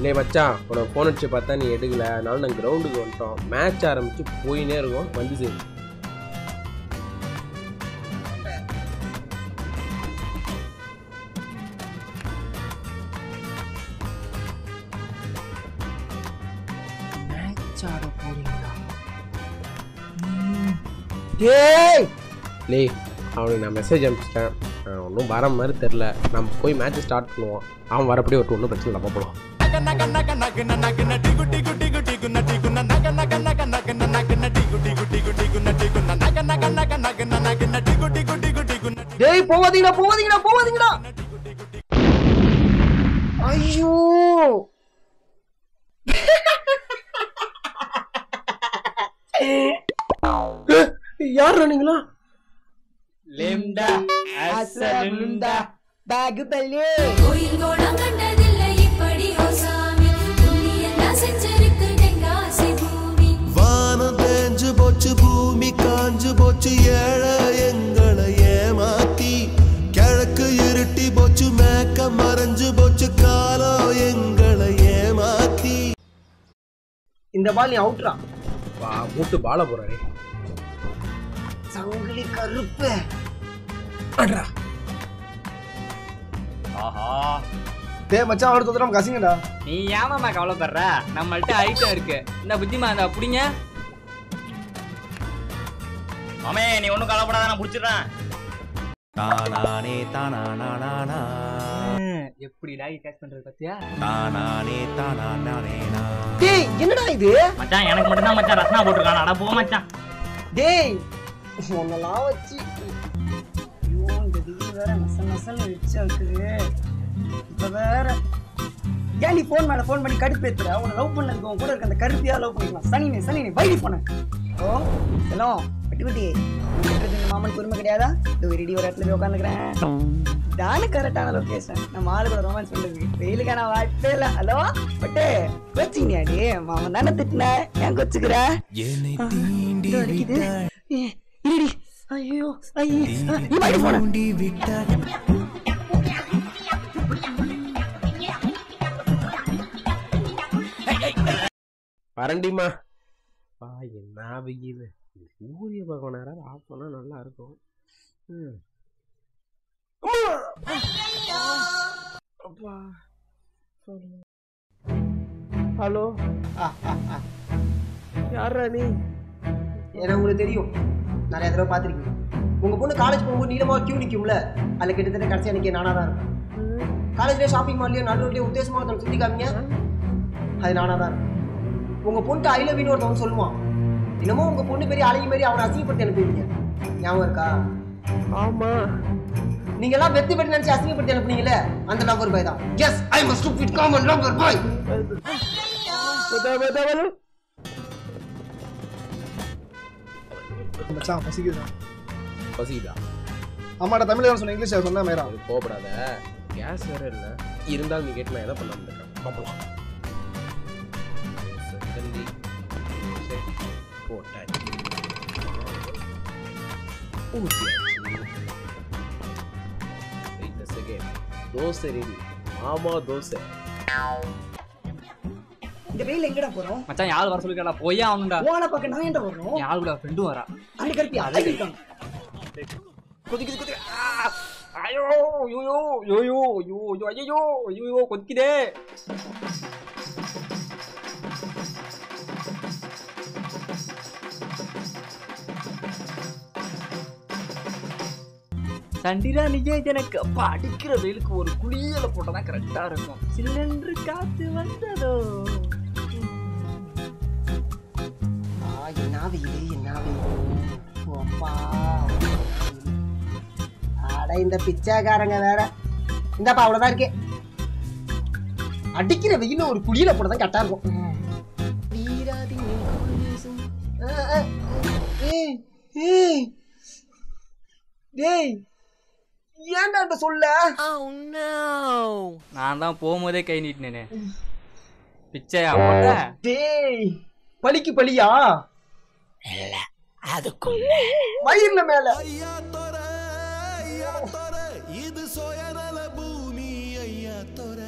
நீ மச்சான் உனக்கு ஃபோன் அடிச்சு பார்த்தா நீ எடுக்கல, அதனால நாங்கள் கிரவுண்டுக்கு வந்துட்டோம். மேட்ச் ஆரம்பிச்சு போயினே இருக்கோம். வந்து சரி மேட்ச் ஆட போறீங்களா? லே அவனுக்கு நான் மெசேஜ் அனுப்பிச்சிட்டேன். ஒன்றும் வர மாதிரி தெரில. நம்ம போய் மேட்ச் ஸ்டார்ட் பண்ணுவோம். அவன் வரப்படி ஒரு ஒன்றும் பிரச்சனை இல்லை, போகலாம். டேய் போவாதீங்கடா போவாதீங்கடா போவாதீங்கடா. ஐயோ யார் நீங்களா? லேம்டா அசலுண்டா பாகுபலி கோயில் கோடம் கண்டதில்லை இப்படி ஹோசாமி புண்ணியெல்லாம் செஞ்சிருக்கு தெங்காசி பூமி. வானம் தேஞ்சு போச்சு பூமி காஞ்சு போச்சு ஏழை எங்களை ஏமாத்தி கிழக்கு இருட்டி போச்சு மேக்க மறைஞ்சு போச்சு காலம் எங்களை ஏமாத்தி. இந்த பால் நீ அவுட்ரா. வா மூட்டு பால போறாரு. சங்கிலி கருப்பு அட்ரா. ஆஹா டேய் மச்சான் அவள தோத்துறோம் கசிங்கடா. நீ ஏமாமா கவலைப்படுற, நம்மள்ட்ட ஐட்டம் இருக்கு. இந்த புத்திமா இந்த புடிங்க. மாமே நீ ஒன்றும் கவலைப்படாத, நான் பிடிச்சிடுறேன். தானானே தானானா எப்படிடா கேட்ச் பண்றது பத்தியா? தானானே தானானே. டேய் என்னடா இது? மச்சான் எனக்கு மட்டும் தான் மச்சான் ரத்னா போட்டுருக்கான். அட போ மச்சான். டேய் உன்னலாம் வச்சு ஐயோ இந்த வீடு வேற நசன்னு வச்சு இருக்குது. இப்ப வேற ஏன் நீ ஃபோன் மேல ஃபோன் பண்ணி கடுப்பேத்துற? உன்னை லவ் பண்ணதுக்கு உன் கூட இருக்க அந்த கருப்பியா லவ் பண்ணிக்கலாம். சனி வைடி போன. ஓ ஹலோ குட்டி குட்டி இந்த மாமன் பொறுமை கிடையாதா? இது ரெடி ஒரு இடத்துல போய் உட்காந்துக்கிறேன். தானே கரெக்டான லொகேஷன். நம்ம ஆளு கூட ரொமான்ஸ் பண்றது வெயிலுக்கான வாய்ப்பே இல்லை. ஹலோ பட்டு கோச்சிங்கடி மாமன் தானே திட்டின, ஏன் கோச்சுக்கிற? ஐயோ வரண்டிமா பா என்ன வெயில். சூரிய பகவான் நேரம் ஆஃப் பண்ணா நல்லா இருக்கும். ஹலோ யாரா நீ? ஏன்னா உங்களுக்கு தெரியும், நிறைய தடவை பார்த்துருக்கீங்க. உங்கள் பொண்ணு காலேஜ் போகும்போது நீளமாக கியூ நிற்கும்ல, அதில் கிட்டத்தட்ட கடைசி அன்றைக்கி நானாக தான் இருக்கும். காலேஜ்லேயே ஷாப்பிங் மால்லையோ நடுரோட்லேயே உத்தேசமாக ஒருத்தவங்க சுற்றி காமிங்க, அது நானாக தான் இருக்கும். உங்கள் பொண்ணுக்கு ஐ லவ் யூன்னு ஒருத்தவங்க சொல்லுவான். இன்னமும் உங்கள் பொண்ணு பெரிய அழகி மாதிரி அவனை அசிங்கப்படுத்தி அனுப்புவீங்க, ஞாபகம் இருக்கா? ஆமாம். நீங்க எல்லாம் வெத்தி பெட்டி நினைச்சு அசிங்கப்படுத்தி அனுப்புனீங்களே, அந்த லவ்வர் பாய் தான். Yes I am a stupid common lover boy. மச்சான் பசிக்குதா? பசிக்குதா? ஆமாடா தமிழ்ல சொன்ன இங்கிலீஷ்ல சொன்னா மேரா. கோபப்படாத, கேஸ் வேற இல்ல. இருந்தாலும் நீ கேட்டு நான் எதை பண்ண இருக்கேன் பாப்பலாம். செகண்டி போட்டாச்சு. தோசை ரெடி. மாமா தோசை. இந்த வெயில எங்கடா போறோம்? மச்சான் யாழ் வர சொல்லிருக்கா, போய் ஆகணும்டா. போன பக்கம் நான் என்ன வரோம்? யாழ் கூட ஃப்ரெண்டும் வரா. அடி கருப்பி அதை இருக்காங்க. கொதிக்குது. ஐயோ ஐயோ ஐயோ ஐயோ ஐயோ ஐயோ கொதிக்குதே. சண்டிரா நிஜே எனக்கு அடிக்கிற வெயிலுக்கு ஒரு குளியல போட்டதான் கரெக்டா இருக்கும். சில்லென்று காத்து வந்ததோ. என்ன வெயில். அப்பா அட இந்த பிச்சைக்காரங்க வேற. இந்தப்பா அவ்வளவுதான் இருக்கே. அடிக்கிற வெயில ஒரு குளியல போட்டதான் கரெக்டா இருக்கும். டேய் ஏன்டா சொல்ல? நான் தான் போகும்போதே கை நீட்டினேனே. பிச்சையா போட்ட? டேய் பலிக்கு பலியா? இல்ல அதுக்குள்ள வயிறுல மேல. ஐயா தோர இது சோயநல பூமி ஐயா தோர.